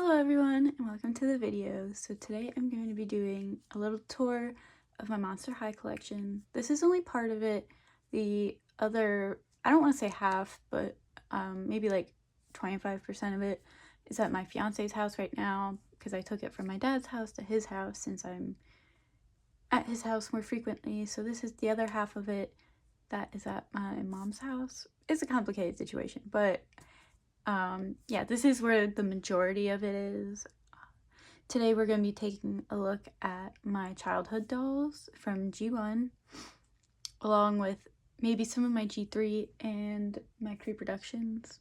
Hello everyone and welcome to the video. So today I'm going to be doing a little tour of my Monster High collection. This is only part of it. The other, I don't want to say half, but maybe like 25% of it is at my fiance's house right now because I took it from my dad's house to his house since I'm at his house more frequently. So this is the other half of it that is at my mom's house. It's a complicated situation, but yeah, this is where the majority of it is. Today we're going to be taking a look at my childhood dolls from G1, along with maybe some of my G3 and my pre-productions.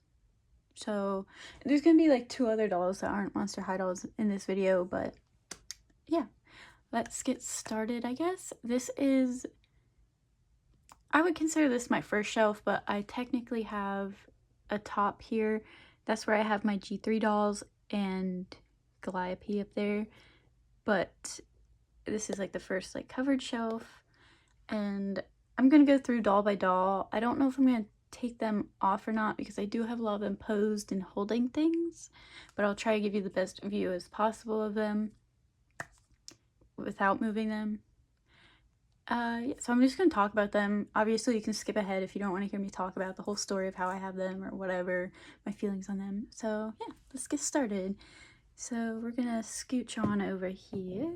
So there's going to be like 2 other dolls that aren't Monster High dolls in this video, but yeah, let's get started, I guess. I would consider this my first shelf, but I technically have a top here. That's where I have my G3 dolls and Calliope up there, but this is like the first like covered shelf, and I'm gonna go through doll by doll. I don't know if I'm gonna take them off or not because I do have a lot of them posed and holding things, but I'll try to give you the best view as possible of them without moving them. Yeah, so I'm just going to talk about them. Obviously, you can skip ahead if you don't want to hear me talk about the whole story of how I have them or whatever, my feelings on them. So yeah, let's get started. So we're going to scooch on over here.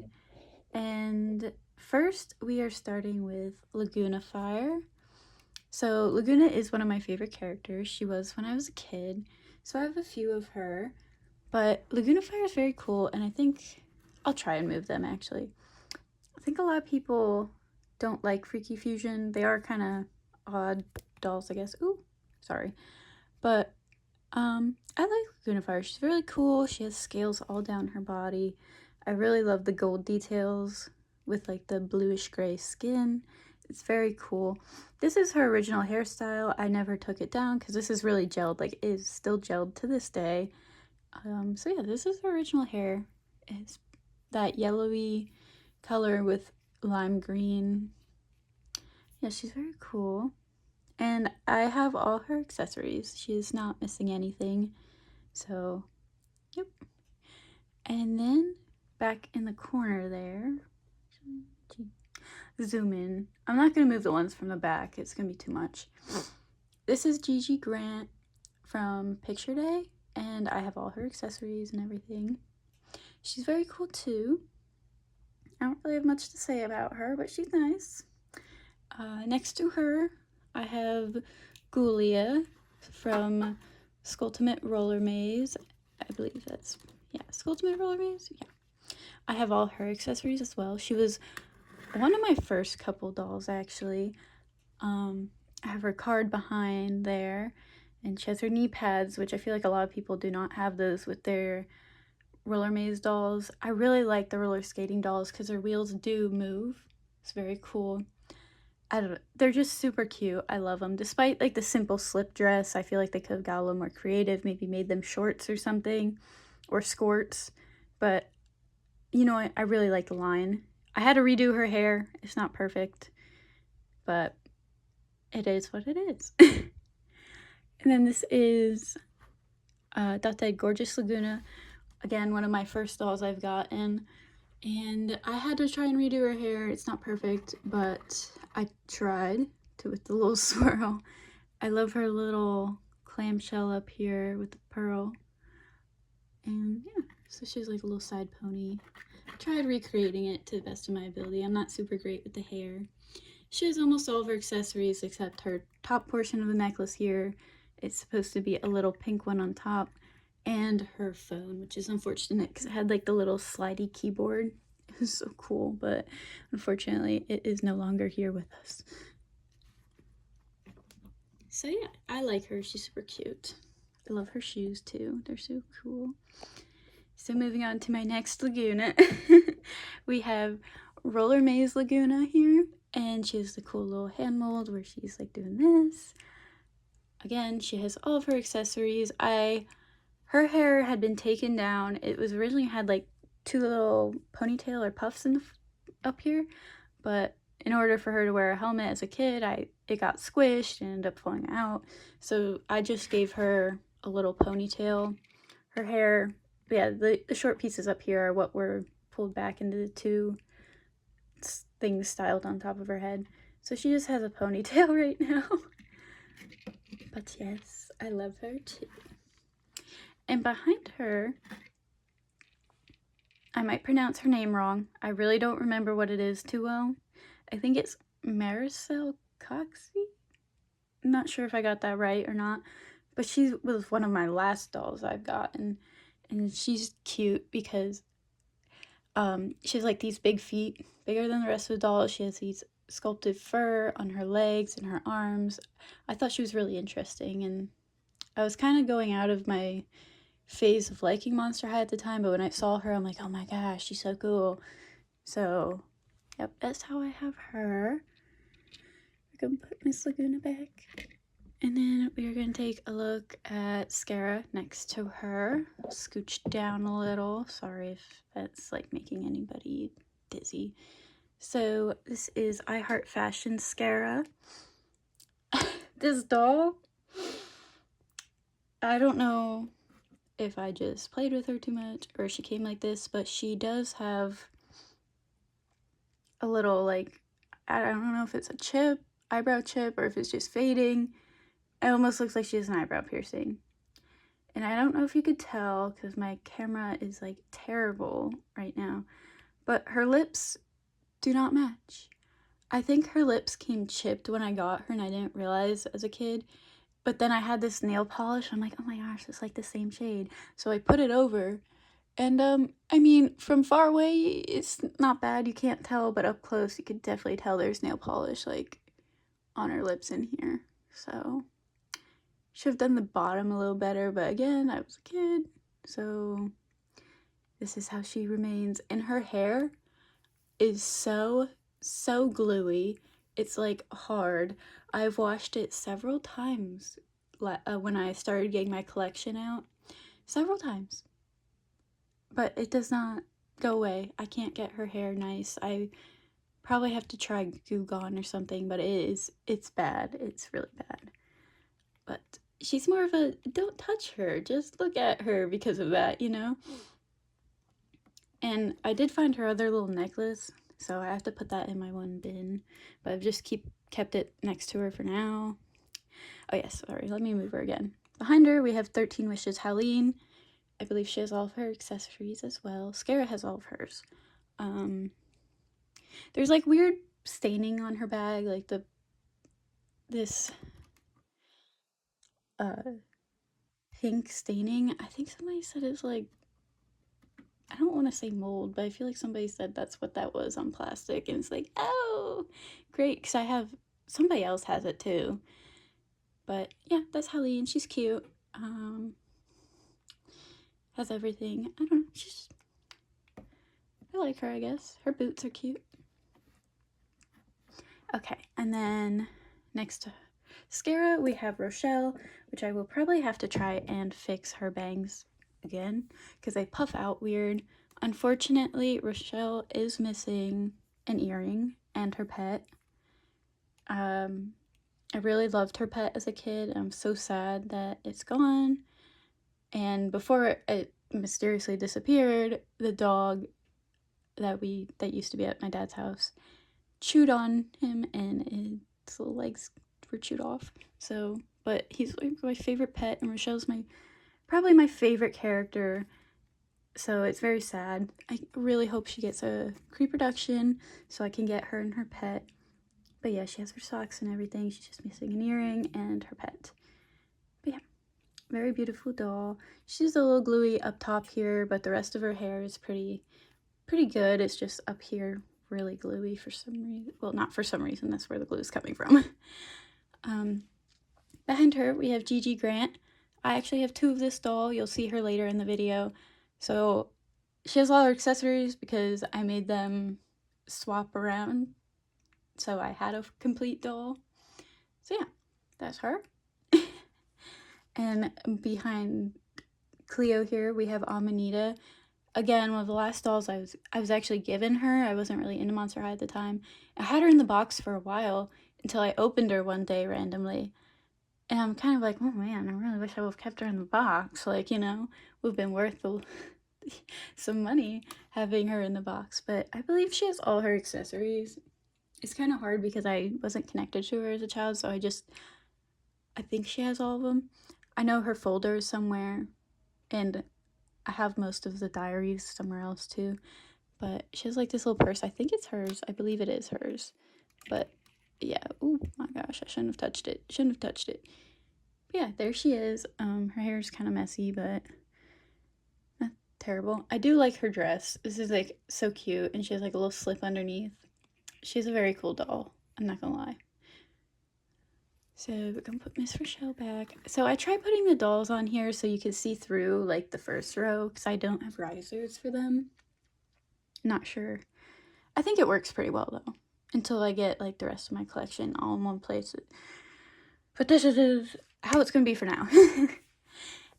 And first, we are starting with Laguna Fire. So Laguna is one of my favorite characters. She was when I was a kid. So I have a few of her. But Laguna Fire is very cool, and I think I'll try and move them, actually. I think a lot of people don't like Freaky Fusion. They are kind of odd dolls, I guess. Ooh, sorry. But I like Laguna Fire. She's really cool. She has scales all down her body. I really love the gold details with like the bluish gray skin. It's very cool. This is her original hairstyle. I never took it down because this is really gelled. Like, it is still gelled to this day. So yeah, this is her original hair. It's that yellowy color with lime green. Yeah, she's very cool. And I have all her accessories. She's not missing anything. So, yep. And then back in the corner there, zoom in. I'm not going to move the ones from the back. It's going to be too much. This is Gigi Grant from Picture Day, and I have all her accessories and everything. She's very cool too. I don't really have much to say about her, but she's nice. Next to her, I have Ghoulia from Skulltimate Roller Maze. I believe that's, yeah, Skulltimate Roller Maze? Yeah. I have all her accessories as well. She was one of my first couple dolls, actually. I have her card behind there, and she has her knee pads, which I feel like a lot of people do not have those with their roller maze dolls. I really like the roller skating dolls because their wheels do move. It's very cool. I don't know, they're just super cute. I love them. Despite like the simple slip dress, I feel like they could have got a little more creative, maybe made them shorts or something, or skirts. But you know, I really like the line. I had to redo her hair. It's not perfect, but it is what it is. And then this is Date Gorgeous Laguna. Again, one of my first dolls I've gotten. And I had to try and redo her hair. It's not perfect, but I tried to with the little swirl. I love her little clamshell up here with the pearl. And yeah, so she's like a little side pony. I tried recreating it to the best of my ability. I'm not super great with the hair. She has almost all of her accessories except her top portion of the necklace here. It's supposed to be a little pink one on top. And her phone, which is unfortunate because it had like the little slidey keyboard. It was so cool, but unfortunately it is no longer here with us. So yeah, I like her. She's super cute. I love her shoes too. They're so cool. So moving on to my next Laguna. We have Roller Maze Laguna here, and she has the cool little hand mold where she's like doing this. Again, she has all of her accessories. Her hair had been taken down. It was originally had like 2 little ponytail or puffs up here, but in order for her to wear a helmet as a kid, it got squished and ended up falling out. So I just gave her a little ponytail. Her hair But yeah, the short pieces up here are what were pulled back into the two things styled on top of her head. So she just has a ponytail right now. But yes, I love her too. And behind her, I might pronounce her name wrong. I really don't remember what it is too well. I think it's Marisol Coxey? I'm not sure if I got that right or not. But she was one of my last dolls I've gotten. And she's cute because she has like these big feet, bigger than the rest of the dolls. She has these sculpted fur on her legs and her arms. I thought she was really interesting, and I was kind of going out of my phase of liking Monster High at the time, but when I saw her, I'm like, oh my gosh, she's so cool. So, yep, that's how I have her. We're gonna put Miss Laguna back. And then we are going to take a look at Scara next to her. Scooch down a little. Sorry if that's like making anybody dizzy. So this is I Heart Fashion Scara. This doll, I don't know if I just played with her too much or she came like this, but she does have a little like, I don't know if it's a chip, eyebrow chip, or if it's just fading. It almost looks like she has an eyebrow piercing. And I don't know if you could tell because my camera is like terrible right now, but her lips do not match. I think her lips came chipped when I got her and I didn't realize as a kid. But then I had this nail polish. I'm like, oh my gosh, it's like the same shade. So I put it over. And I mean, from far away, it's not bad. You can't tell, but up close, you could definitely tell there's nail polish like on her lips in here. So should have done the bottom a little better, but again, I was a kid, so this is how she remains. And her hair is so gluey. It's like hard. I've washed it several times when I started getting my collection out. Several times. But it does not go away. I can't get her hair nice. I probably have to try Goo Gone or something, but it's bad. It's really bad. But she's more of a don't touch her, just look at her because of that, you know? And I did find her other little necklace, so I have to put that in my one bin, but I've just kept it next to her for now. Oh yes, sorry, let me move her again. Behind her, we have 13 Wishes Halloween. I believe she has all of her accessories as well. Scara has all of hers. There's like weird staining on her bag, like this pink staining. I think somebody said it's like, I don't want to say mold, but I feel like somebody said that's what that was on plastic, and it's like, oh, great, because somebody else has it too. But yeah, that's Helene. She's cute. Has everything. I don't know, I like her, I guess. Her boots are cute. Okay, and then next to Scara, we have Rochelle, which I will probably have to try and fix her bangs again because they puff out weird. Unfortunately, Rochelle is missing an earring and her pet. I really loved her pet as a kid. I'm so sad that it's gone. And before it mysteriously disappeared, the dog that used to be at my dad's house chewed on him and its little legs were chewed off. So, but he's like my favorite pet, and Rochelle's probably my favorite character. So it's very sad. I really hope she gets a reproduction so I can get her and her pet. But yeah, she has her socks and everything. She's just missing an earring and her pet. But yeah, very beautiful doll. She's a little gluey up top here, but the rest of her hair is pretty good. It's just up here really gluey for some reason. Well, not for some reason. That's where the glue is coming from. Behind her, we have Gigi Grant. I actually have two of this doll. You'll see her later in the video. So she has all her accessories because I made them swap around. So I had a complete doll. So yeah, that's her. And behind Cleo here, we have Amanita. Again, one of the last dolls I was actually given her. I wasn't really into Monster High at the time. I had her in the box for a while until I opened her one day randomly. And I'm kind of like, oh man, I really wish I would have kept her in the box. Like, you know, would have been worth some money having her in the box, but I believe she has all her accessories. It's kind of hard because I wasn't connected to her as a child, so I think she has all of them. I know her folder is somewhere, and I have most of the diaries somewhere else too. But she has like this little purse. I think it's hers. I believe it is hers. But yeah, oh my gosh, I shouldn't have touched it. Shouldn't have touched it. But yeah, there she is. Her hair is kind of messy, but not terrible. I do like her dress. This is like so cute, and she has like a little slip underneath. She's a very cool doll. I'm not gonna lie. So we're gonna put Miss Rochelle back. So I tried putting the dolls on here so you can see through like the first row because I don't have risers for them. Not sure. I think it works pretty well though, until I get like the rest of my collection all in one place. But this is how it's gonna be for now.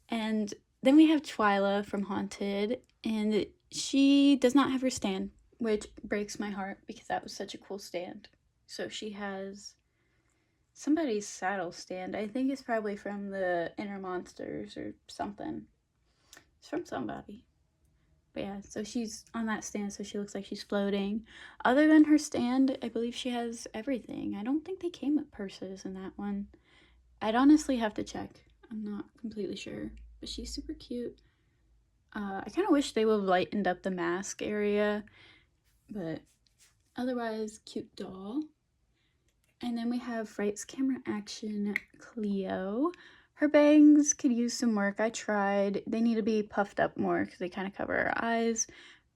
And then we have Twyla from Haunted, and she does not have her stand, which breaks my heart because that was such a cool stand. So she has somebody's saddle stand. I think it's probably from the Inner Monsters or something. It's from somebody. But yeah, so she's on that stand, so she looks like she's floating. Other than her stand, I believe she has everything. I don't think they came with purses in that one. I'd honestly have to check. I'm not completely sure. But she's super cute. I kind of wish they would have lightened up the mask area. But otherwise, cute doll. And then we have Fright's Camera Action Cleo. Her bangs could use some work. I tried. They need to be puffed up more because they kind of cover her eyes.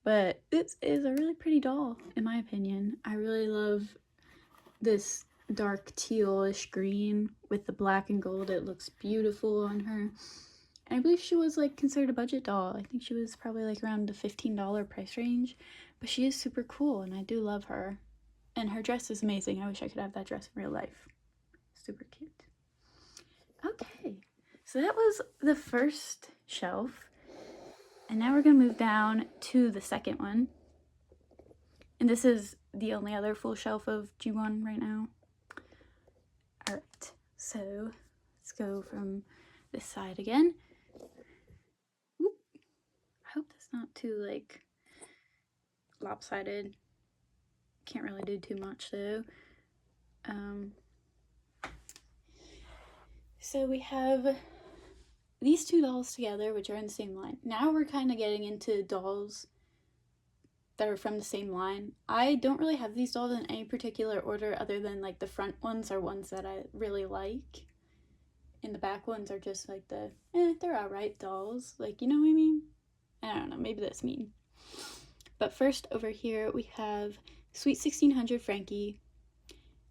But this is a really pretty doll, in my opinion. I really love this dark tealish green with the black and gold. It looks beautiful on her. And I believe she was like considered a budget doll. I think she was probably like around the $15 price range. But she is super cool and I do love her. And her dress is amazing. I wish I could have that dress in real life. Super cute. Okay, so that was the first shelf. And now we're gonna move down to the second one. And this is the only other full shelf of G1 right now. Alright, so let's go from this side again. Oop. I hope that's not too like lopsided. Can't really do too much though. So we have these two dolls together, which are in the same line. Now we're kind of getting into dolls that are from the same line. I don't really have these dolls in any particular order other than like the front ones are ones that I really like. And the back ones are just like the, they're alright dolls. Like, you know what I mean? I don't know, maybe that's mean. But first over here we have Sweet 1600 Frankie.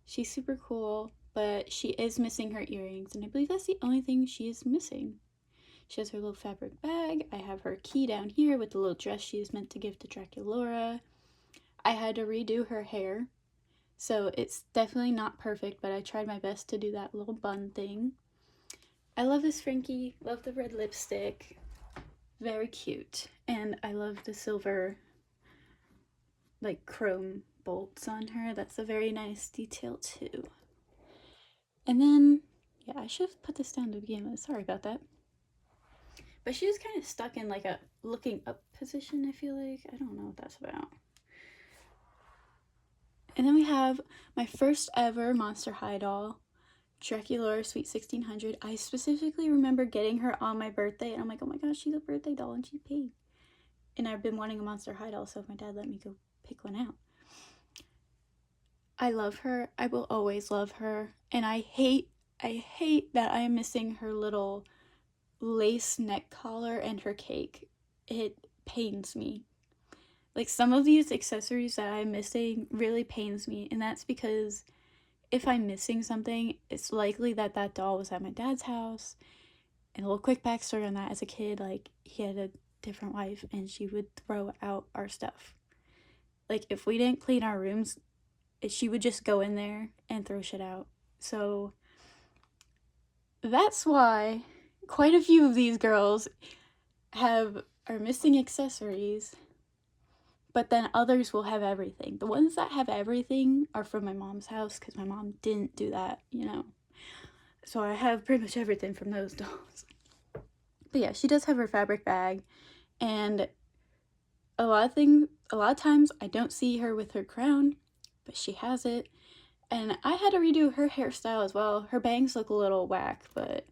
She's super cool, but she is missing her earrings, and I believe that's the only thing she is missing. She has her little fabric bag. I have her key down here with the little dress she is meant to give to Draculaura. I had to redo her hair, so it's definitely not perfect, but I tried my best to do that little bun thing. I love this Frankie. Love the red lipstick. Very cute. And I love the silver, like, chrome bolts on her. That's a very nice detail too. And then, yeah, I should have put this down to begin with. Sorry about that. But she was kind of stuck in like a looking up position, I feel like. I don't know what that's about. And then we have my first ever Monster High doll, Draculaura Sweet 1600. I specifically remember getting her on my birthday, and I'm like, oh my gosh, she's a birthday doll and she's pink. And I've been wanting a Monster High doll, so my dad let me go pick one out. I love her. I will always love her. And I hate that I am missing her little lace neck collar and her cake. It pains me. Like, some of these accessories that I'm missing really pains me, and that's because if I'm missing something, it's likely that that doll was at my dad's house. And a little quick backstory on that: as a kid, like, he had a different wife and she would throw out our stuff. Like, if we didn't clean our rooms, she would just go in there and throw shit out. So that's why quite a few of these girls are missing accessories, but then others will have everything. The ones that have everything are from my mom's house because my mom didn't do that, you know. So I have pretty much everything from those dolls. But yeah, she does have her fabric bag, and a lot of times I don't see her with her crown, but she has it. And I had to redo her hairstyle as well. Her bangs look a little whack, but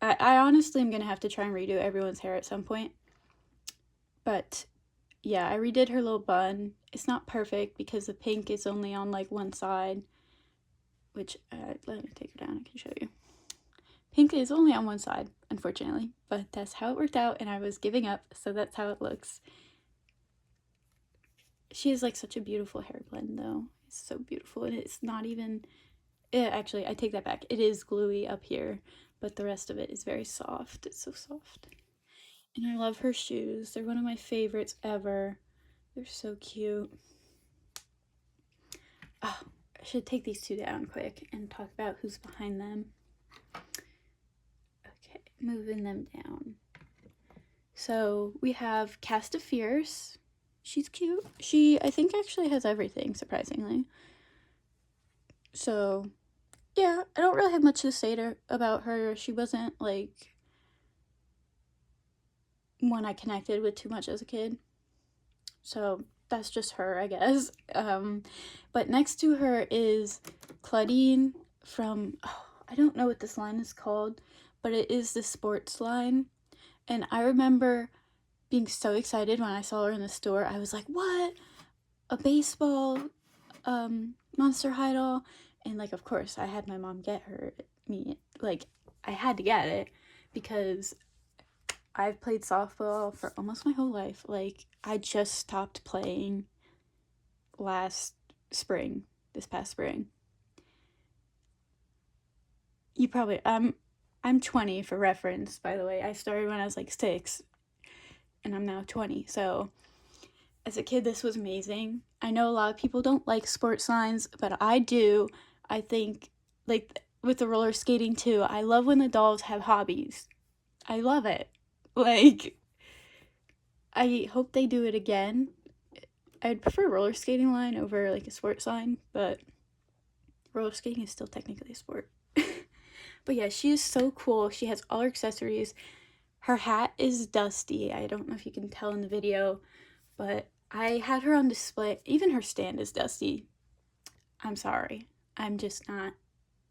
I honestly am gonna have to try and redo everyone's hair at some point. But yeah, I redid her little bun. It's not perfect because the pink is only on like one side, which let me take her down, I can show you. Pink is only on one side, unfortunately, but that's how it worked out, and I was giving up, so that's how it looks. She has like such a beautiful hair blend though. It's so beautiful, and it's not even, actually I take that back, it is gluey up here, but the rest of it is very soft. It's so soft. And I love her shoes. They're one of my favorites ever. They're so cute. Oh, I should take these two down quick and talk about who's behind them. Okay, moving them down. So we have Cast of Fierce. She's cute. She, I think, actually has everything, surprisingly. So, yeah, I don't really have much to say about her. She wasn't, like, one I connected with too much as a kid. So, that's just her, I guess. But next to her is Claudine from, oh, I don't know what this line is called, but it is the sports line. And I remember being so excited when I saw her in the store. I was like, what? A baseball Monster High doll? And like, of course, I had my mom get me, like, I had to get it because I've played softball for almost my whole life. Like, I just stopped playing this past spring. You probably, I'm 20 for reference, by the way. I started when I was like 6, and I'm now 20, so as a kid, this was amazing. I know a lot of people don't like sports lines, but I do. I think, like, with the roller skating too, I love when the dolls have hobbies. I love it. Like, I hope they do it again. I'd prefer roller skating line over, like, a sports line, but roller skating is still technically a sport. But yeah, she is so cool. She has all her accessories. Her hat is dusty. I don't know if you can tell in the video, but I had her on display. Even her stand is dusty. I'm sorry. I'm just not,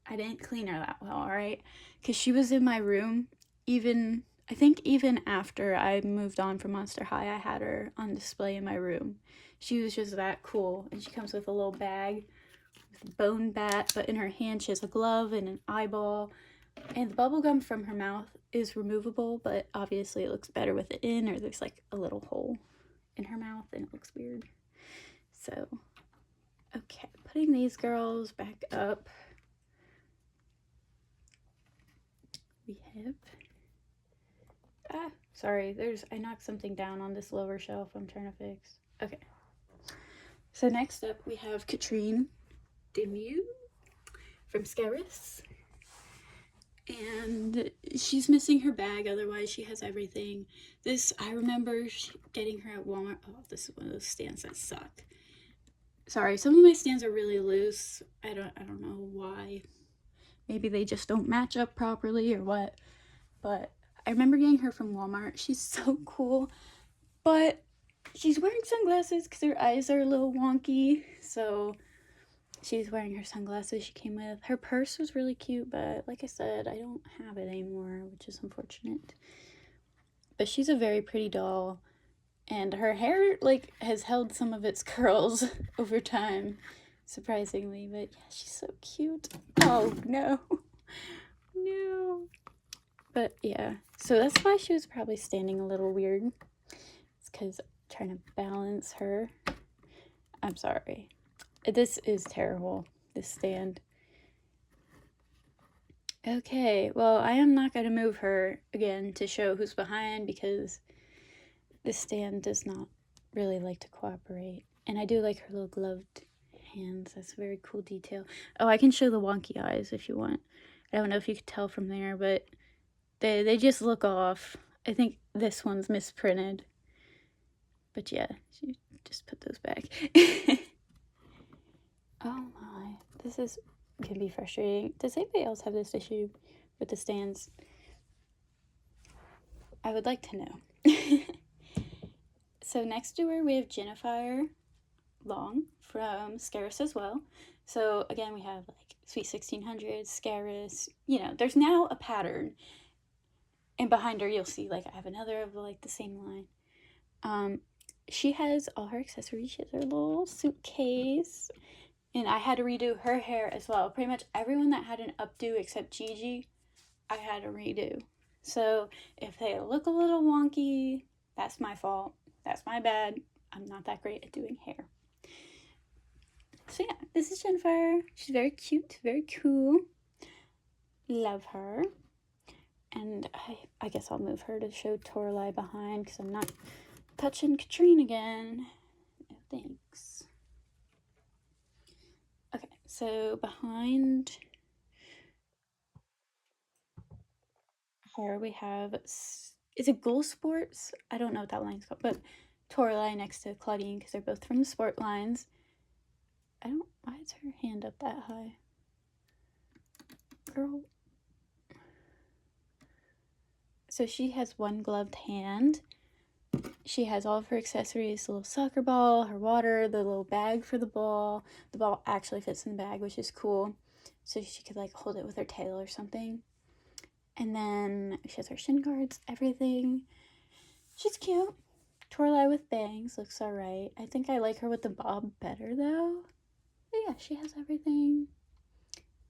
I didn't clean her that well, alright? Because she was in my room. I think even after I moved on from Monster High, I had her on display in my room. She was just that cool. And she comes with a little bag with a bone bat, but in her hand she has a glove and an eyeball. And the bubble gum from her mouth is removable, but obviously it looks better with it in, or there's like a little hole in her mouth and it looks weird. So, okay, putting these girls back up. We have, sorry, I knocked something down on this lower shelf I'm trying to fix. Okay. So next up we have Katrine Deneuve from Scaris. And she's missing her bag, otherwise she has everything. This, I remember getting her at Walmart. Oh, this is one of those stands that suck. Sorry, some of my stands are really loose. I don't know why. Maybe they just don't match up properly or what. But I remember getting her from Walmart. She's so cool. But she's wearing sunglasses because her eyes are a little wonky. So she's wearing her sunglasses she came with. Her purse was really cute, but like I said, I don't have it anymore, which is unfortunate. But she's a very pretty doll. And her hair, like, has held some of its curls over time, surprisingly. But yeah, she's so cute. Oh, no. No. But yeah, so that's why she was probably standing a little weird. It's because I'm trying to balance her. I'm sorry. This is terrible, this stand. Okay, well, I am not going to move her again to show who's behind because this stand does not really like to cooperate. And I do like her little gloved hands. That's a very cool detail. Oh, I can show the wonky eyes if you want. I don't know if you could tell from there, but they just look off. I think this one's misprinted. But yeah, just put those back. Oh my, this can be frustrating. Does anybody else have this issue with the stands? I would like to know. So next to her we have Jennifer Long from Scaris as well. So again, we have like Sweet 1600, Scaris. You know, there's now a pattern. And behind her, you'll see like I have another of like the same line. She has all her accessories. She has her little suitcase. And I had to redo her hair as well. Pretty much everyone that had an updo except Gigi, I had to redo. So if they look a little wonky, that's my fault. That's my bad. I'm not that great at doing hair. So yeah, this is Jennifer. She's very cute, very cool. Love her. And I guess I'll move her to show Toralei behind because I'm not touching Katrine again. No thanks. Okay, so behind her we have, is it Ghoul Sports? I don't know what that line's called, but Toralei next to Claudine because they're both from the sport lines. Why is her hand up that high? Girl. So she has one gloved hand. She has all of her accessories, the little soccer ball, her water, the little bag for the ball. The ball actually fits in the bag, which is cool. So she could like hold it with her tail or something. And then she has her shin guards, everything. She's cute. Toralei with bangs looks alright. I think I like her with the bob better though. But yeah, she has everything.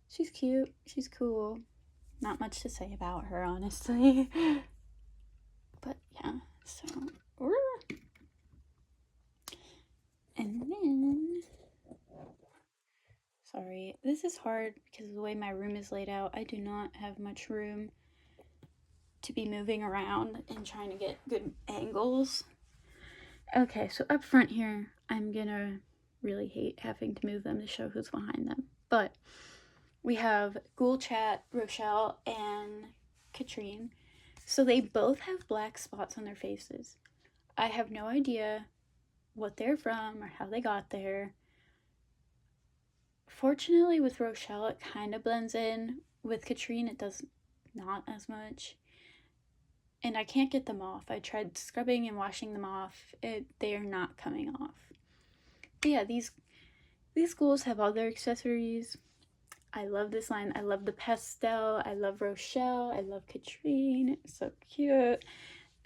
She's cute. She's cool. Not much to say about her, honestly. But yeah, so. And then. Sorry, this is hard because of the way my room is laid out. I do not have much room to be moving around and trying to get good angles. Okay, so up front here, I'm gonna really hate having to move them to show who's behind them. But we have Ghoul Chat, Rochelle, and Katrine. So they both have black spots on their faces. I have no idea what they're from or how they got there. Fortunately, with Rochelle, it kind of blends in. With Katrine, it does not as much. And I can't get them off. I tried scrubbing and washing them off. They are not coming off. But yeah, these ghouls have all their accessories. I love this line. I love the pastel. I love Rochelle. I love Katrine. It's so cute.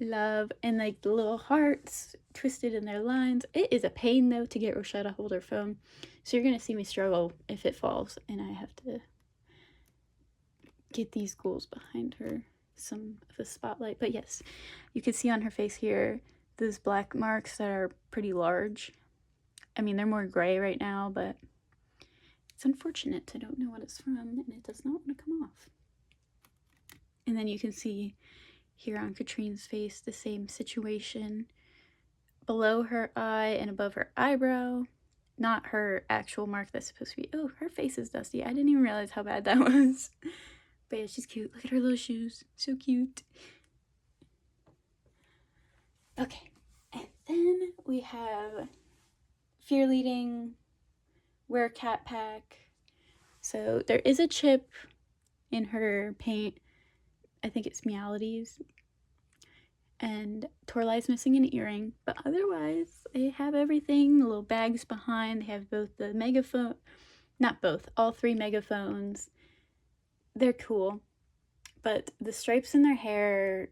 Love, and like the little hearts twisted in their lines. It is a pain though to get Rochelle to hold her phone. So you're gonna see me struggle if it falls and I have to get these ghouls behind her some of the spotlight. But yes, you can see on her face here those black marks that are pretty large. I mean, they're more gray right now, but it's unfortunate. I don't know what it's from, and it does not want to come off. And then you can see here on Katrine's face the same situation. Below her eye and above her eyebrow. Not her actual mark that's supposed to be. Oh, her face is dusty. I didn't even realize how bad that was. But yeah, she's cute. Look at her little shoes. So cute. Okay. And then we have Fear Leading, Wear Cat Pack. So there is a chip in her paint. I think it's Meowlities. And Toralei's missing an earring. But otherwise, they have everything. The little bags behind. They have both the megaphone. Not both. All three megaphones. They're cool. But the stripes in their hair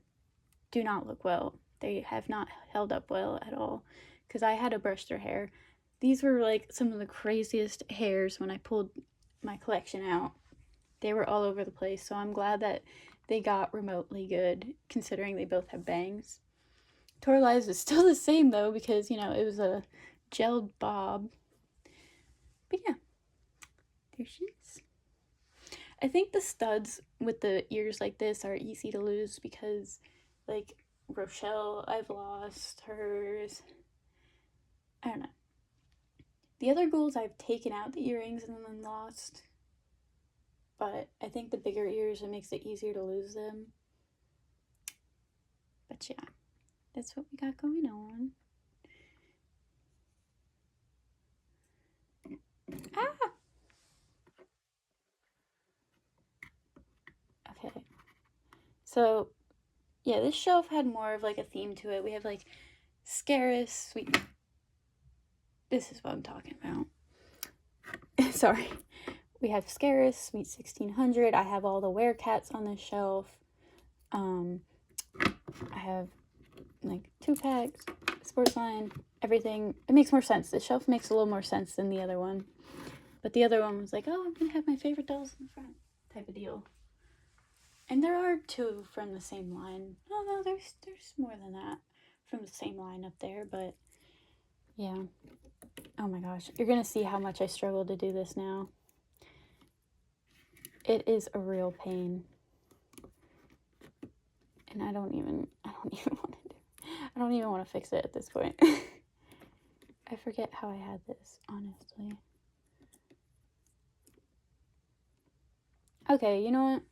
do not look well. They have not held up well at all. Because I had to brush their hair. These were like some of the craziest hairs when I pulled my collection out. They were all over the place. So I'm glad that they got remotely good, considering they both have bangs. Toralei's is still the same though, because you know it was a gelled bob. But yeah, there she is. I think the studs with the ears like this are easy to lose because, like, Rochelle, I've lost hers. I don't know. The other ghouls I've taken out the earrings and then lost. But I think the bigger ears, it makes it easier to lose them. But yeah, that's what we got going on. Ah! Okay. So, yeah, this shelf had more of like a theme to it. We have like Scarus, Sweet. This is what I'm talking about. Sorry. We have Scarus, Sweet 1600. I have all the Werecats on this shelf. I have like 2-packs, Sportsline, everything. It makes more sense. This shelf makes a little more sense than the other one. But the other one was like, oh, I'm going to have my favorite dolls in the front type of deal. And there are 2 from the same line. Oh, no, there's more than that from the same line up there. But, yeah. Oh, my gosh. You're going to see how much I struggle to do this now. It is a real pain. And I don't even want to fix it at this point. I forget how I had this, honestly. Okay, you know what?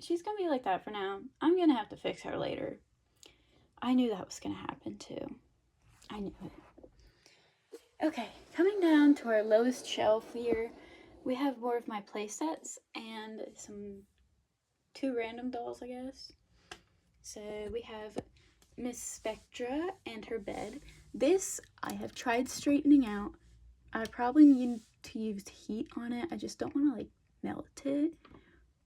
She's gonna be like that for now. I'm gonna have to fix her later. I knew that was gonna happen too. I knew it. Okay, coming down to our lowest shelf here, we have more of my play sets and some 2 random dolls, I guess. So we have Miss Spectra and her bed. This I have tried straightening out. I probably need to use heat on it. I just don't want to like melt it.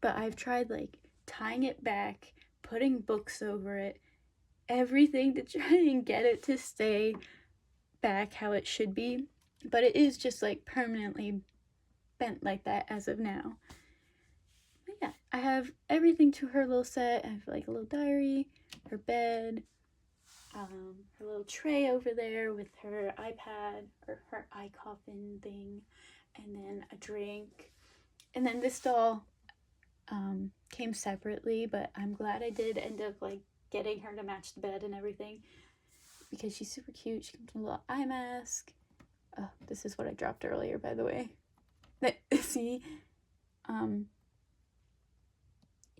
But I've tried like tying it back, putting books over it, everything to try and get it to stay back how it should be. But it is just like permanently bent like that as of now. But yeah, I have everything to her little set. I have like a little diary, her bed, her little tray over there with her iPad or her eye coffin thing, and then a drink. And then this doll came separately, but I'm glad I did end up like getting her to match the bed and everything because she's super cute. She comes with a little eye mask. Oh, this is what I dropped earlier, by the way. See?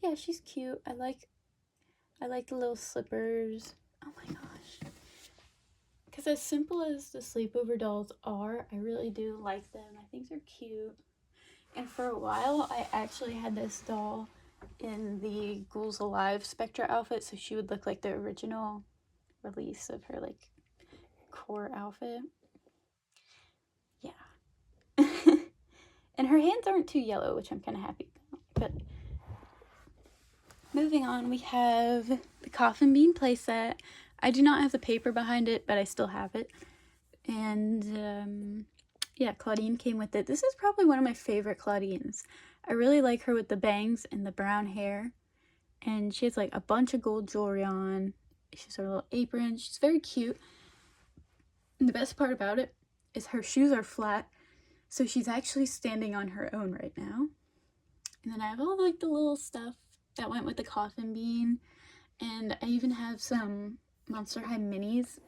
Yeah, she's cute. I like the little slippers. Oh my gosh. Because as simple as the sleepover dolls are, I really do like them. I think they're cute. And for a while, I actually had this doll in the Ghouls Alive Spectra outfit, so she would look like the original release of her, like, core outfit. Yeah. And her hands aren't too yellow, which I'm kind of happy about. But moving on, we have the Coffin Bean playset. I do not have the paper behind it, but I still have it. And, yeah, Claudine came with it. This is probably one of my favorite Claudines. I really like her with the bangs and the brown hair. And she has like a bunch of gold jewelry on. She has her little apron. She's very cute. And the best part about it is her shoes are flat. So she's actually standing on her own right now. And then I have all like the little stuff that went with the Coffin Bean. And I even have some Monster High minis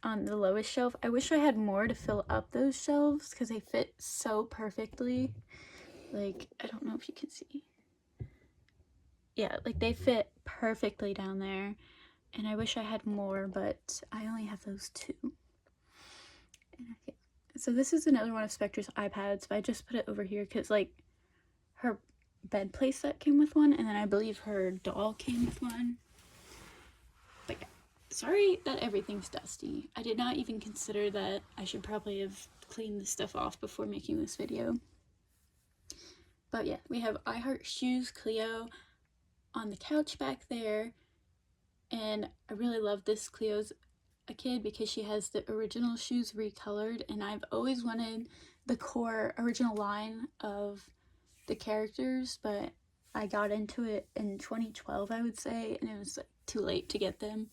on the lowest shelf. I wish I had more to fill up those shelves because they fit so perfectly. Like, I don't know if you can see. Yeah, like they fit perfectly down there. And I wish I had more, but I only have those 2. Okay. So this is another one of Spectra's iPads, but I just put it over here because, like, her bed playset came with one, and then I believe her doll came with one. But yeah, sorry that everything's dusty. I did not even consider that I should probably have cleaned this stuff off before making this video. But yeah, we have I Heart Shoes Cleo on the couch back there. And I really love this Cleo's a kid because she has the original shoes recolored, and I've always wanted the core original line of the characters, but I got into it in 2012, I would say, and it was like too late to get them.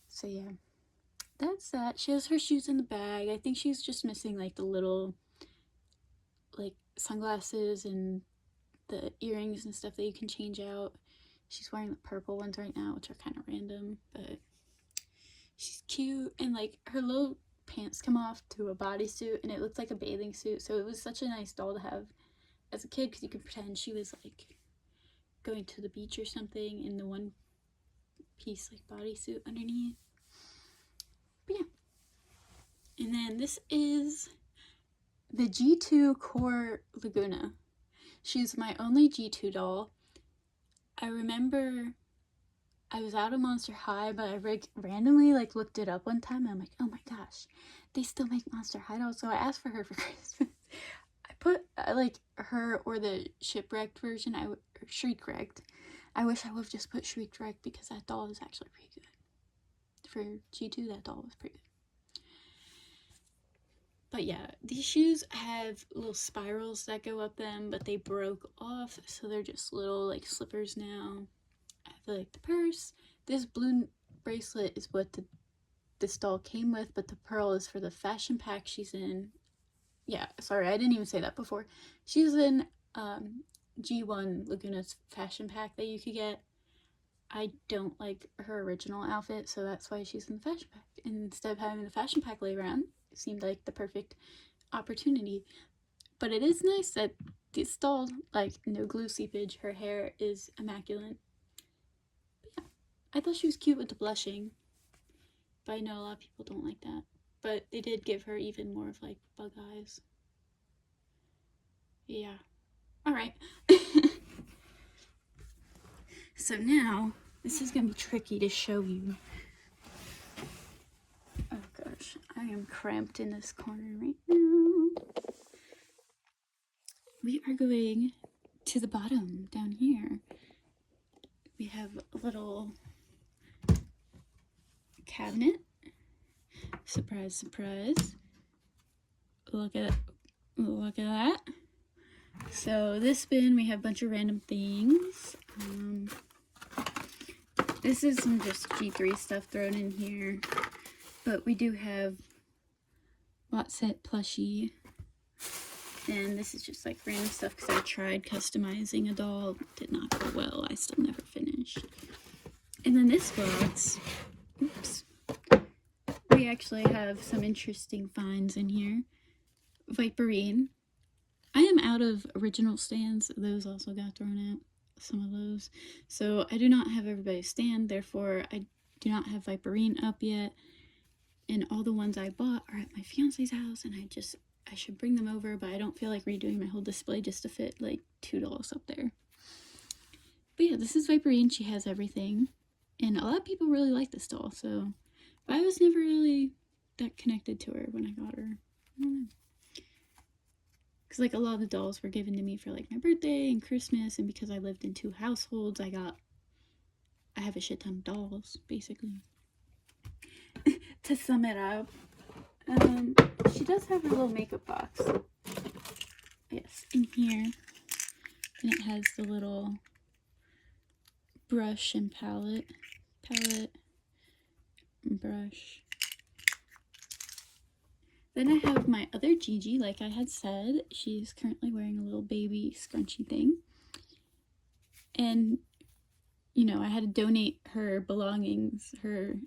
So yeah, that's that. She has her shoes in the bag. I think she's just missing like the little like sunglasses and the earrings and stuff that you can change out. She's wearing the purple ones right now, which are kind of random, but she's cute. And like her little pants come off to a bodysuit and it looks like a bathing suit, so it was such a nice doll to have as a kid because you could pretend she was like going to the beach or something in the one piece like bodysuit underneath. But yeah, and then this is the G2 Core Laguna. She's my only G2 doll. I remember I was out of Monster High, but I randomly like looked it up one time and I'm like, oh my gosh, they still make Monster High dolls. So I asked for her for Christmas. I put like her or the Shipwrecked version, or Shriek-Wrecked. I wish I would have just put Shriek-Wrecked because that doll is actually pretty good. For G2, that doll was pretty good. But yeah, these shoes have little spirals that go up them, but they broke off, so they're just little like slippers now. I feel like the purse. This blue bracelet is what this doll came with, but the pearl is for the fashion pack she's in. Yeah, sorry, I didn't even say that before. She's in G1 Laguna's fashion pack that you could get. I don't like her original outfit, so that's why she's in the fashion pack. And instead of having the fashion pack lay around, it seemed like the perfect opportunity. But it is nice that this doll, like, no glue seepage, her hair is immaculate. But yeah, I thought she was cute with the blushing. But I know a lot of people don't like that. But they did give her even more of, like, bug eyes. Yeah. Alright. So now, this is going to be tricky to show you. Oh gosh, I am cramped in this corner right now. We are going to the bottom down here. We have a little cabinet. Surprise, surprise. Look at that. So this bin, we have a bunch of random things. This is some just G3 stuff thrown in here. But we do have Watset plushie. And this is just like random stuff because I tried customizing a doll. Did not go well. I still never finished. And then this box, oops. We actually have some interesting finds in here. Viperine. I am out of original stands. Those also got thrown out. Some of those. So I do not have everybody's stand. Therefore, I do not have Viperine up yet. And all the ones I bought are at my fiance's house. And I should bring them over. But I don't feel like redoing my whole display just to fit like $2 up there. But yeah, this is Viperine. She has everything. And a lot of people really like this doll. So, but I was never really that connected to her when I got her. I don't know. Because like a lot of the dolls were given to me for like my birthday and Christmas, and because I lived in 2 households, I have a shit ton of dolls, basically. To sum it up, she does have her little makeup box. Yes, in here. And it has the little brush and palette, brush. Then I have my other Gigi, like I had said. She's currently wearing a little baby scrunchy thing. And, you know, I had to donate her belongings, her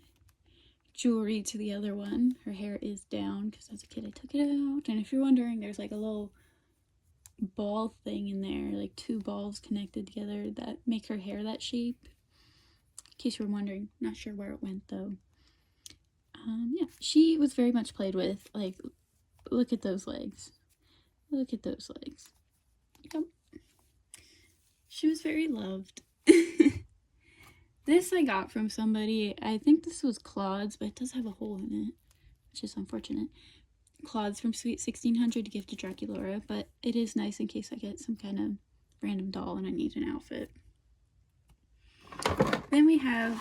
jewelry to the other one. Her hair is down because as a kid I took it out. And if you're wondering, there's like a little ball thing in there, like 2 balls connected together that make her hair that shape. In case you were wondering, not sure where it went though. Yeah, she was very much played with. Like, look at those legs. Look at those legs. Yep. She was very loved. This I got from somebody. I think this was Claude's, but it does have a hole in it, which is unfortunate. Claude's from Sweet 1600 to give to Draculaura, but it is nice in case I get some kind of random doll and I need an outfit. Then we have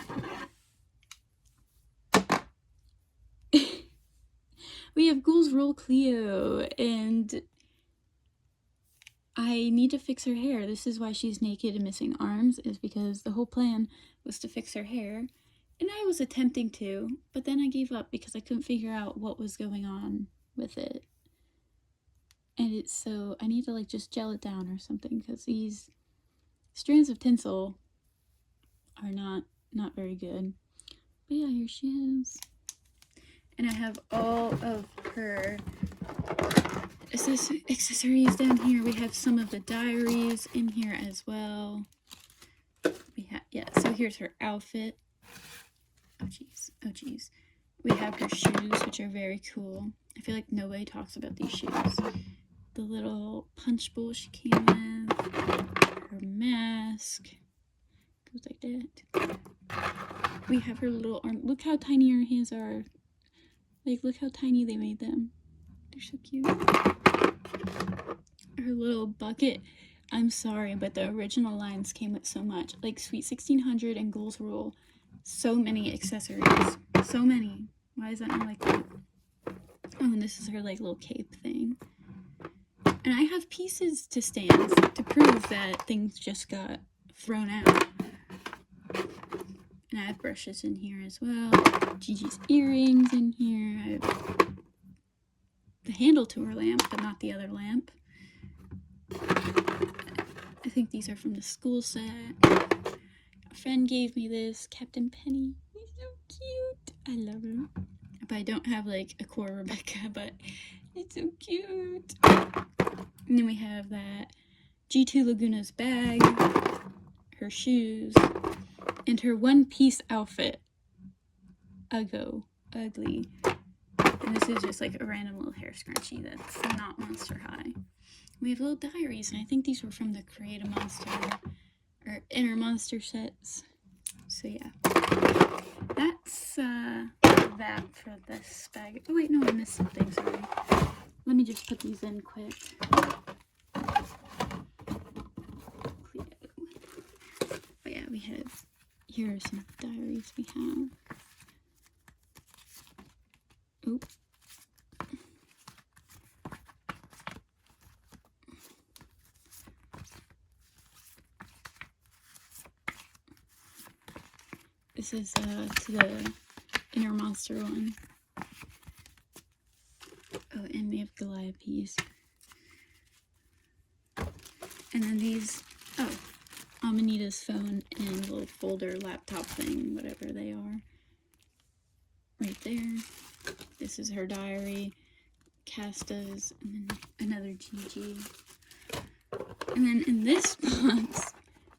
Ghouls Roll Cleo, and I need to fix her hair. This is why she's naked and missing arms, is because the whole plan was to fix her hair. And I was attempting to, but then I gave up because I couldn't figure out what was going on with it. And it's so, I need to like just gel it down or something, because these strands of tinsel are not very good. But yeah, here she is. And I have all of her accessories down here. We have some of the diaries in here as well. So here's her outfit. Oh geez. We have her shoes, which are very cool. I feel like nobody talks about these shoes. The little punch bowl she came with. Her mask. Goes like that. We have her little arm. Look how tiny her hands are. Like, look how tiny they made them. They're so cute. Her little bucket. I'm sorry, but the original lines came with so much. Like Sweet 1600 and Goals Rule. So many accessories. So many. Why is that not like that? Oh, and this is her like little cape thing. And I have pieces to stands to prove that things just got thrown out. And I have brushes in here as well. Gigi's earrings in here. I have the handle to her lamp, but not the other lamp. I think these are from the school set. A friend gave me this, Captain Penny. He's so cute. I love him. But I don't have like a core Rebecca, but it's so cute. And then we have that G2 Laguna's bag, her shoes, and her one-piece outfit. Ugly. And this is just like a random little hair scrunchie that's not Monster High. We have little diaries, and I think these were from the Create a Monster or Inner Monster sets. So yeah, that's that for this bag. Oh wait, no, I missed something, sorry. Let me just put these in quick. But yeah, we have, here are some diaries we have. Oop. This is to the Inner Monster one. Oh, and we have Galliope's. And then these, oh, Amanita's phone and little folder laptop thing, whatever they are. Right there. This is her diary. Casta's, and then another Gigi. And then in this box,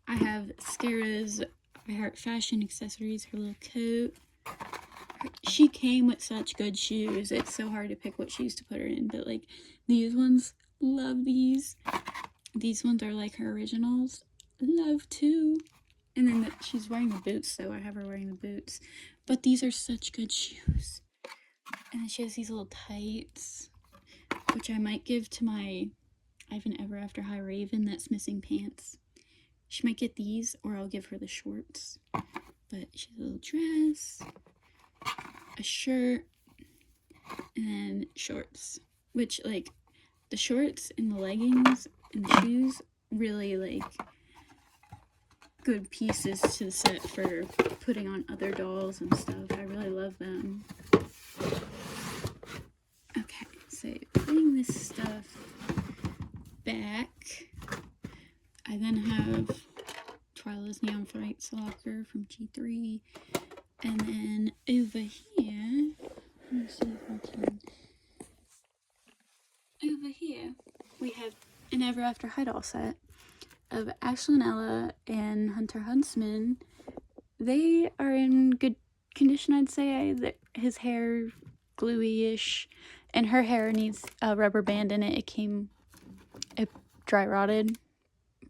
I have Scarra's I Heart Fashion accessories, her little coat. She came with such good shoes. It's so hard to pick what shoes to put her in, but like these ones, love these. These ones are like her originals. Love too. And then she's wearing the boots, so I have her wearing the boots. But these are such good shoes. And then she has these little tights, which I might give to my I have an Ever After High Raven that's missing pants. She might get these, or I'll give her the shorts. But she has a little dress, a shirt, and then shorts. Which, like, the shorts and the leggings and the shoes, really, like, good pieces to the set for putting on other dolls and stuff. I really love them. Okay, so putting this stuff back, I then have Twyla's Neon Frights locker from G3, and then over here, let me see if I can, over here, we have an Ever After High doll set of Ashlyn Ella and Hunter Huntsman. They are in good condition, I'd say. His hair, gluey-ish, and her hair needs a rubber band in it. It dry rotted.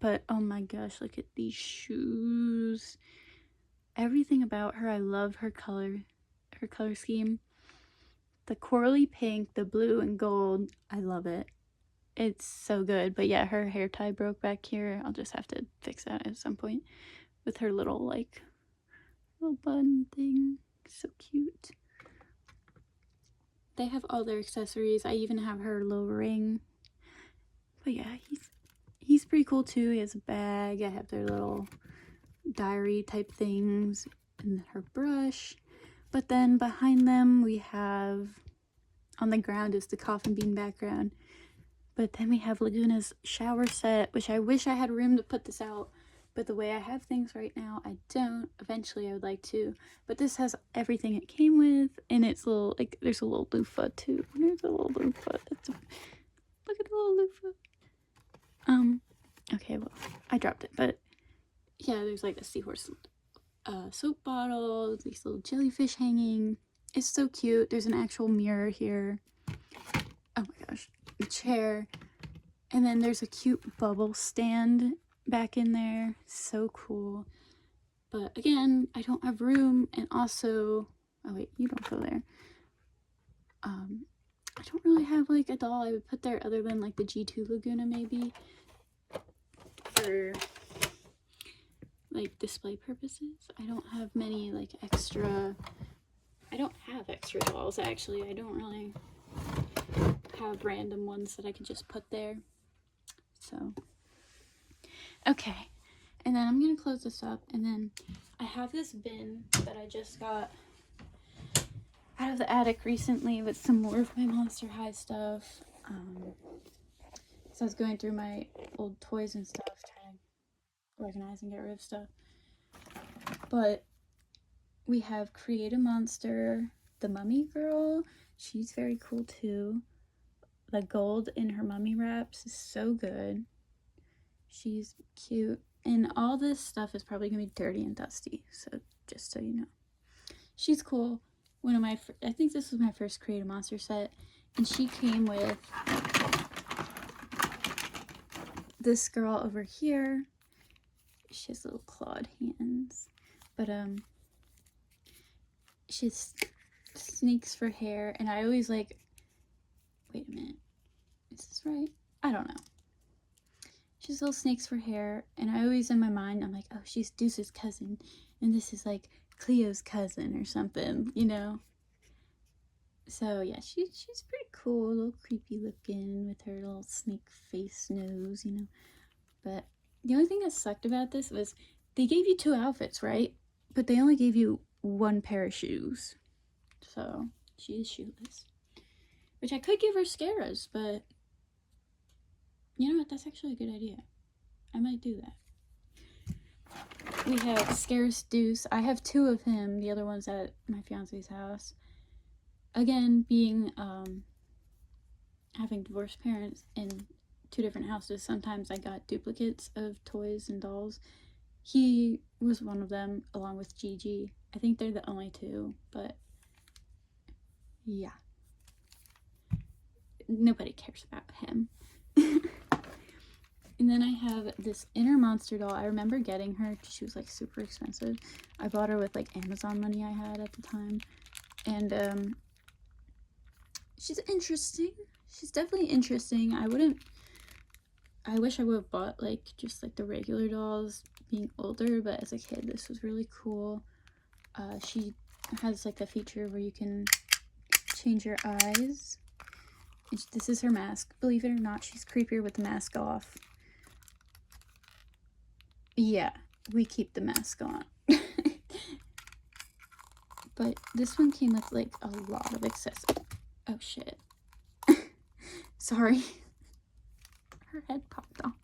But oh my gosh, look at these shoes. Everything about her, I love her color scheme. The corally pink, the blue and gold, I love it. It's so good. But yeah, her hair tie broke back here. I'll just have to fix that at some point with her little like little bun thing. So cute. They have all their accessories. I even have her little ring. But yeah, he's pretty cool too. He has a bag. I have their little diary type things and her brush. But then behind them we have, on the ground is the coffin bean background. But then we have Laguna's shower set, which I wish I had room to put this out. But the way I have things right now, I don't. Eventually I would like to. But this has everything it came with. And it's little, like, there's a little loofah too. There's a little loofah. Look at the little loofah. Okay, well, I dropped it. But yeah, there's like a seahorse soap bottle, these little jellyfish hanging. It's so cute. There's an actual mirror here. Oh my gosh. A chair. And then there's a cute bubble stand back in there. So cool. But again, I don't have room, and also, oh wait, you don't go there. I don't really have like a doll I would put there other than like the G2 Laguna maybe for like display purposes. I don't have many like extra, I don't have extra dolls actually. I don't really have random ones that I can just put there. So, okay. And then I'm going to close this up, and then I have this bin that I just got out of the attic recently with some more of my Monster High stuff. So I was going through my old toys and stuff, trying to organize and get rid of stuff. But we have Create a Monster, the Mummy Girl. She's very cool too. The gold in her mummy wraps is so good. She's cute. And all this stuff is probably going to be dirty and dusty, so just so you know. She's cool. One of my, I think this was my first Create a Monster set, and she came with this girl over here. She has little clawed hands, but she has snakes for hair, and I always like, wait a minute, is this right? I don't know. She has little snakes for hair, and I always, in my mind, I'm like, oh, she's Deuce's cousin, and this is like Cleo's cousin or something, you know? So yeah, she's pretty cool, a little creepy looking with her little snake face nose, you know? But the only thing that sucked about this was they gave you 2 outfits, right? But they only gave you 1 pair of shoes. So she is shoeless. Which I could give her Scaras, but you know what? That's actually a good idea. I might do that. We have Scaras Deuce. I have 2 of him. The other one's at my fiance's house. Again, being, having divorced parents in 2 different houses, sometimes I got duplicates of toys and dolls. He was one of them, along with Gigi. I think they're the only 2, but yeah. Nobody cares about him. And then I have this inner monster doll. I remember getting her. She was like super expensive. I bought her with like Amazon money I had at the time. And she's interesting. She's definitely interesting. I wish I would have bought like just like the regular dolls being older, but as a kid this was really cool. She has like the feature where you can change your eyes. And this is her mask. Believe it or not, she's creepier with the mask off. Yeah, we keep the mask on. But this one came with like a lot of accessories. Oh shit. Sorry. Her head popped off.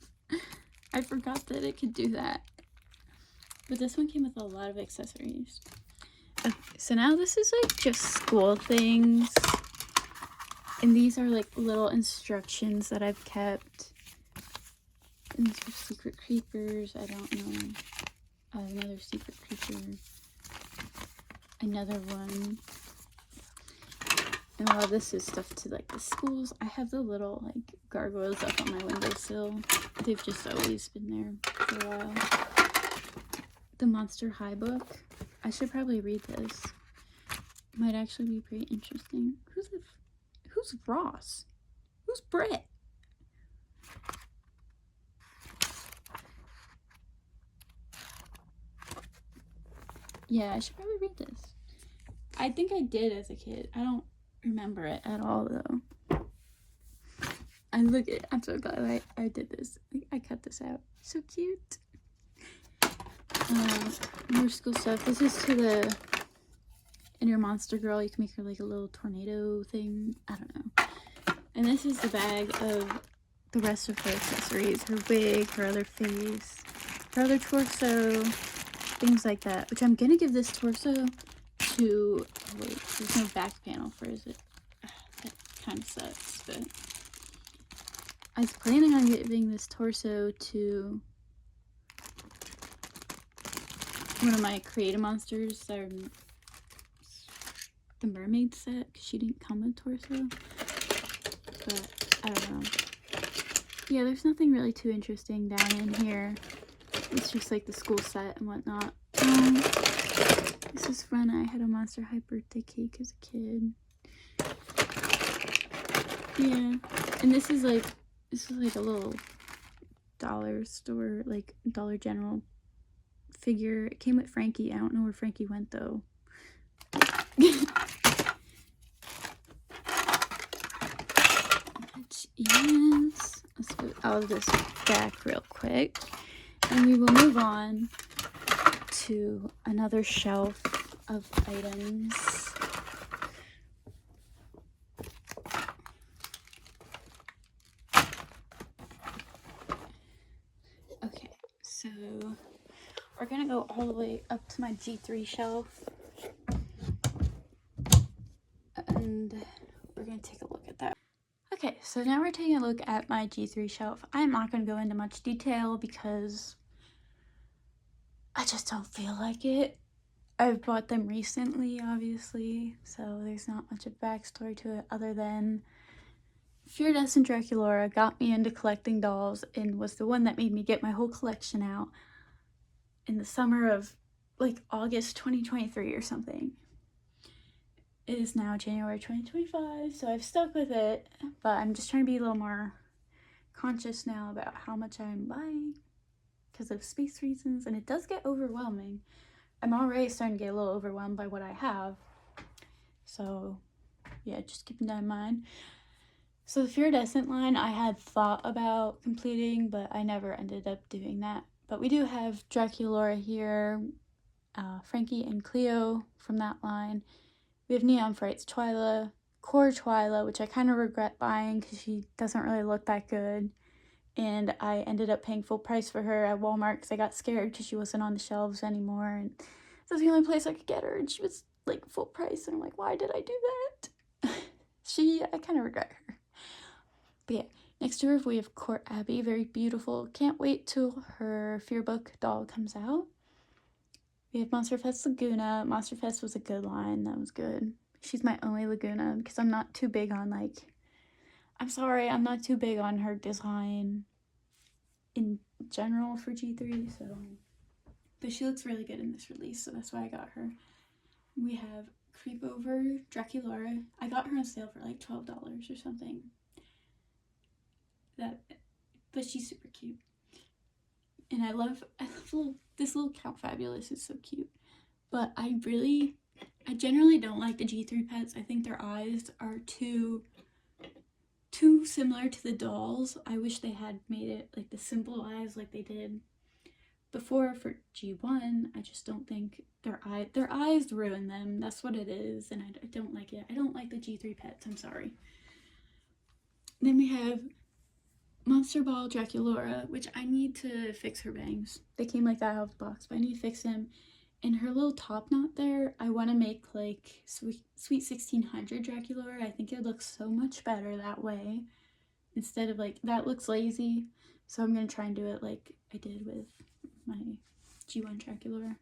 I forgot that it could do that. But this one came with a lot of accessories. Okay, so now this is like just school things. And these are like little instructions that I've kept. And these are secret creepers. I don't know. Another secret creeper. Another one. And a lot of this is stuff to like the schools. I have the little like gargoyles up on my windowsill. They've just always been there for a while. The Monster High book. I should probably read this. Might actually be pretty interesting. Who's Ross? Who's Brett? Yeah, I should probably read this. I think I did as a kid. I don't remember it at all though. I'm so glad I did this. I cut this out. So cute. More school stuff. This is to the inner monster girl. You can make her like a little tornado thing. I don't know. And this is the bag of the rest of her accessories. Her wig, her other face, her other torso, things like that. Which I'm gonna give this torso to, oh wait, there's no back panel for it. That kind of sucks, but I was planning on giving this torso to one of my Create a Monsters, the mermaid set, because she didn't come with torso. But I don't know. Yeah, there's nothing really too interesting down in here. It's just like the school set and whatnot. Um, this is fun. I had a Monster High birthday cake as a kid. Yeah, and this is like a little dollar store, like Dollar General figure. It came with Frankie. I don't know where Frankie went though. Which is, let's go out of this back real quick, and we will move on to another shelf of items. Okay, so we're gonna go all the way up to my G3 shelf, and we're gonna take a look at that. Okay, so now we're taking a look at my G3 shelf. I'm not gonna go into much detail because I just don't feel like it. I've bought them recently, obviously, so there's not much of backstory to it other than Fearadescent Draculaura got me into collecting dolls and was the one that made me get my whole collection out in the summer of like August 2023 or something. It is now January 2025, so I've stuck with it, but I'm just trying to be a little more conscious now about how much I'm buying because of space reasons, and it does get overwhelming. I'm already starting to get a little overwhelmed by what I have, so yeah, just keeping that in mind. So the Fearadescent line I had thought about completing, but I never ended up doing that. But we do have Draculaura here, Frankie and Cleo from that line. We have Neon Fright's Twyla, Core Twyla, which I kind of regret buying because she doesn't really look that good. And I ended up paying full price for her at Walmart because I got scared because she wasn't on the shelves anymore. And that was the only place I could get her, and she was like full price. And I'm like, why did I do that? I kind of regret her. But yeah, next to her we have Court Abby, very beautiful. Can't wait till her Fearbook doll comes out. We have Monster Fest Laguna. Monster Fest was a good line. That was good. She's my only Laguna because I'm not too big on I'm not too big on her design in general for G3, so. But she looks really good in this release, so that's why I got her. We have Creepover Draculaura. I got her on sale for like $12 or something. But she's super cute. And I love this little Count Fabulous is so cute. But I generally don't like the G3 pets. I think their eyes are too similar to the dolls. I wish they had made it like the simple eyes like they did before for G1. I just don't think their eyes ruin them. That's what it is, and I don't like it. I don't like the G3 pets. I'm sorry. Then we have Monster Ball Draculaura, which I need to fix her bangs. They came like that out of the box, but I need to fix them. And her little top knot there, I want to make like Sweet 1600 Draculaura. I think it looks so much better that way. Instead of like, that looks lazy. So I'm going to try and do it like I did with my G1 Draculaura.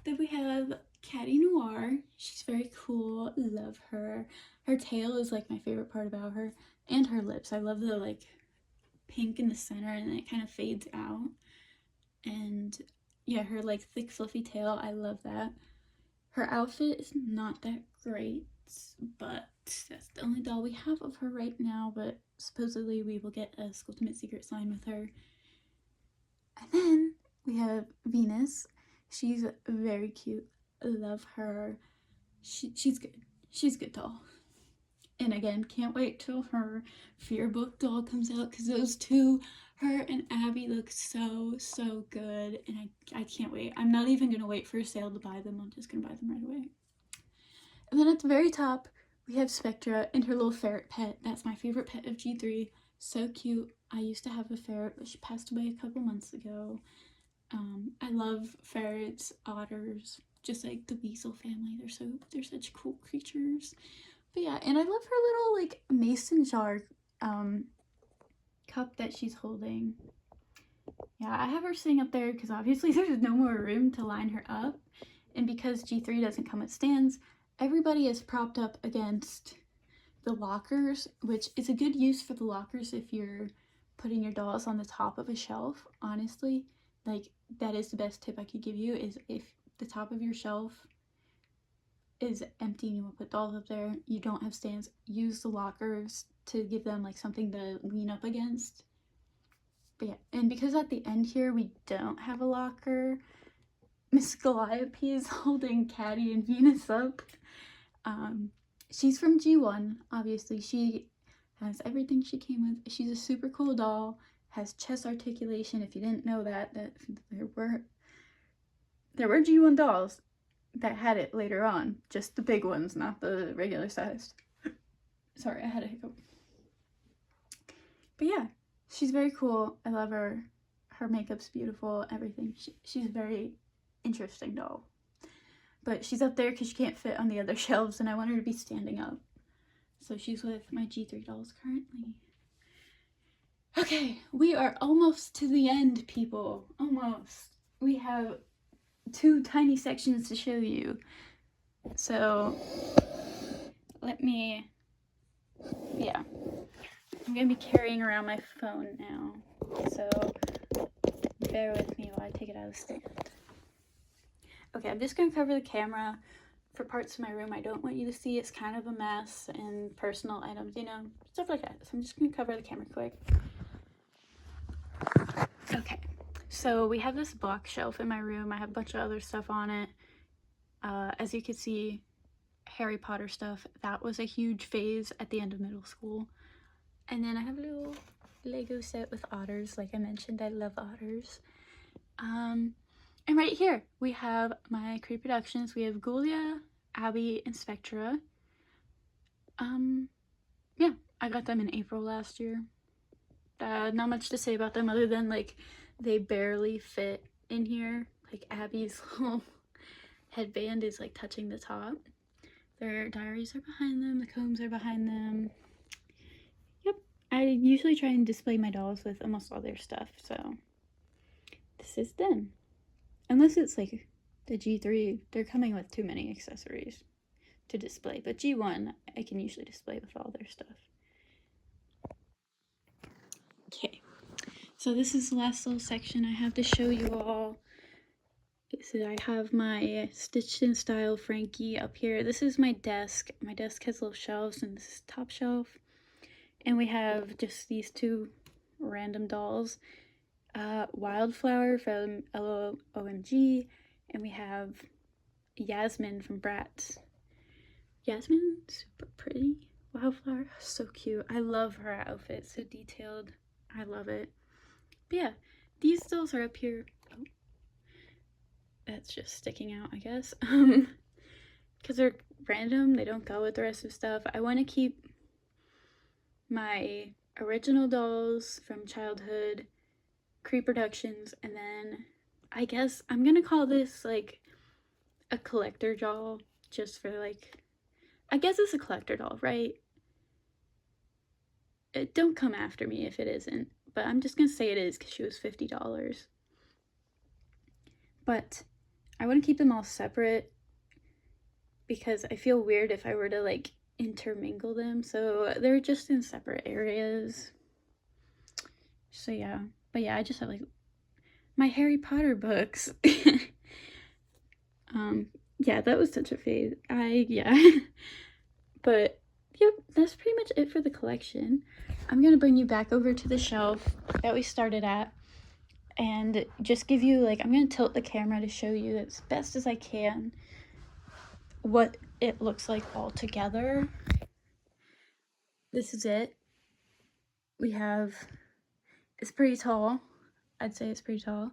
Then we have Catty Noir. She's very cool. Love her. Her tail is like my favorite part about her. And her lips. I love the like pink in the center and then it kind of fades out. And yeah, her like thick fluffy tail, I love that. Her outfit is not that great, but that's the only doll we have of her right now, but supposedly we will get a Skulltimate Secret sign with her. And then we have Venus. She's very cute. I love her. She's good. She's a good doll. And again, can't wait till her Fearbook doll comes out because those two, her and Abby, look so good. And I can't wait. I'm not even going to wait for a sale to buy them. I'm just going to buy them right away. And then at the very top, we have Spectra and her little ferret pet. That's my favorite pet of G3. So cute. I used to have a ferret, but she passed away a couple months ago. I love ferrets, otters, just like the weasel family. They're such cool creatures. But yeah, and I love her little like mason jar cup that she's holding. Yeah, I have her sitting up there because obviously there's no more room to line her up. And because G3 doesn't come with stands, everybody is propped up against the lockers, which is a good use for the lockers if you're putting your dolls on the top of a shelf, honestly. Like, that is the best tip I could give you, is if the top of your shelf is empty and you want to put dolls up there, you don't have stands, use the lockers to give them like something to lean up against. But yeah, and because at the end here we don't have a locker, Miss Calliope is holding Caddy and Venus up. She's from G1, obviously. She has everything she came with. She's a super cool doll, has chest articulation. If you didn't know that there were G1 dolls that had it later on, just the big ones, not the regular sized. Sorry, I had a hiccup. But yeah, she's very cool. I love her. Her makeup's beautiful, everything. She's a very interesting doll. But she's up there because she can't fit on the other shelves, and I want her to be standing up. So she's with my G3 dolls currently. Okay, we are almost to the end, people. Almost. We have 2 tiny sections to show you. So, let me... Yeah. I'm going to be carrying around my phone now. So, bear with me while I take it out of the stand. Okay, I'm just going to cover the camera for parts of my room I don't want you to see. It's kind of a mess, and personal items, you know, stuff like that. So I'm just going to cover the camera quick. Okay, so we have this box shelf in my room. I have a bunch of other stuff on it. As you can see, Harry Potter stuff. That was a huge phase at the end of middle school. And then I have a little Lego set with otters. Like I mentioned, I love otters. And right here, we have my Cree Productions. We have Ghoulia, Abby, and Spectra. Yeah, I got them in April last year. Not much to say about them other than, like, they barely fit in here. Like, Abby's little headband is, like, touching the top. Their diaries are behind them. The combs are behind them. Yep. I usually try and display my dolls with almost all their stuff, so this is them. Unless it's, like, the G3, they're coming with too many accessories to display. But G1, I can usually display with all their stuff. Okay, so this is the last little section I have to show you all. So I have my Stitched in Style Frankie up here. This is my desk. My desk has little shelves, and this is top shelf. And we have just these 2 random dolls. Wildflower from LOMG, and we have Yasmin from Bratz. Yasmin, super pretty. Wildflower, so cute. I love her outfit, so detailed. I love it. But yeah, these dolls are up here. Oh, that's just sticking out, I guess. Because they're random, they don't go with the rest of stuff. I want to keep my original dolls from childhood, Cree Productions, and then I guess I'm gonna call this like a collector doll, just for like, I guess it's a collector doll, right? Don't come after me if it isn't, but I'm just gonna say it is because she was $50. But I want to keep them all separate because I feel weird if I were to like intermingle them, so they're just in separate areas. So yeah, but yeah, I just have like my Harry Potter books. Yeah, that was such a phase. Yeah. But yep, that's pretty much it for the collection. I'm gonna bring you back over to the shelf that we started at and just give you, like, I'm gonna tilt the camera to show you as best as I can what it looks like all together. This is it. We have, it's pretty tall. I'd say it's pretty tall.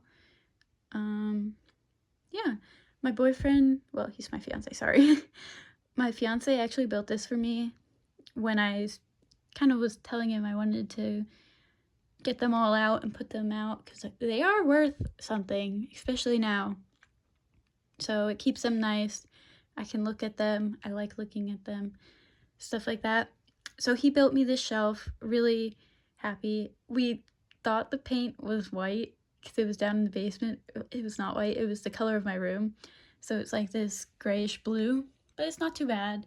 Yeah, my boyfriend, well, he's my fiance, sorry. My fiance actually built this for me when I kind of was telling him I wanted to get them all out and put them out because they are worth something, especially now. So it keeps them nice. I can look at them. I like looking at them, stuff like that. So he built me this shelf, really happy. We thought the paint was white because it was down in the basement. It was not white. It was the color of my room. So it's like this grayish blue, but it's not too bad.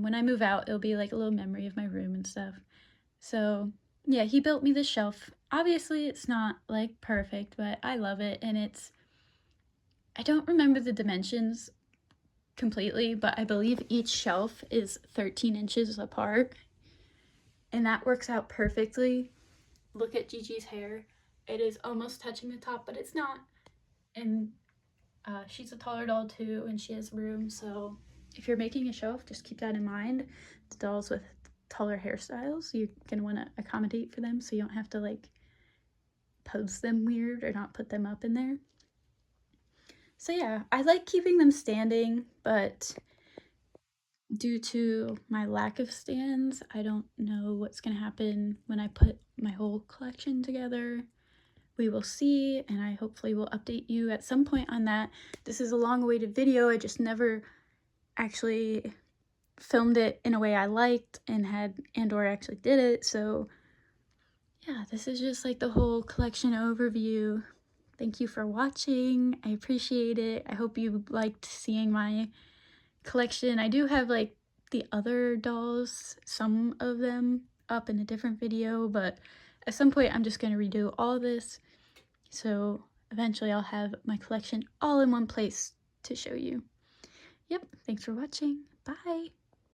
When I move out, it'll be like a little memory of my room and stuff. So yeah, he built me this shelf. Obviously, it's not like perfect, but I love it. And I don't remember the dimensions completely, but I believe each shelf is 13 inches apart. And that works out perfectly. Look at Gigi's hair. It is almost touching the top, but it's not. And she's a taller doll too, and she has room. So if you're making a shelf, just keep that in mind. The dolls with taller hairstyles, you're gonna want to accommodate for them, so you don't have to like pose them weird or not put them up in there. So yeah, I like keeping them standing, but due to my lack of stands, I don't know what's gonna happen when I put my whole collection together. We will see, and I hopefully will update you at some point on that. This is a long-awaited video. I just never actually filmed it in a way I liked and had Andor actually did it. So yeah, this is just like the whole collection overview. Thank you for watching. I appreciate it. I hope you liked seeing my collection. I do have like the other dolls, some of them up in a different video, but at some point I'm just going to redo all this. So eventually I'll have my collection all in one place to show you. Yep, thanks for watching. Bye.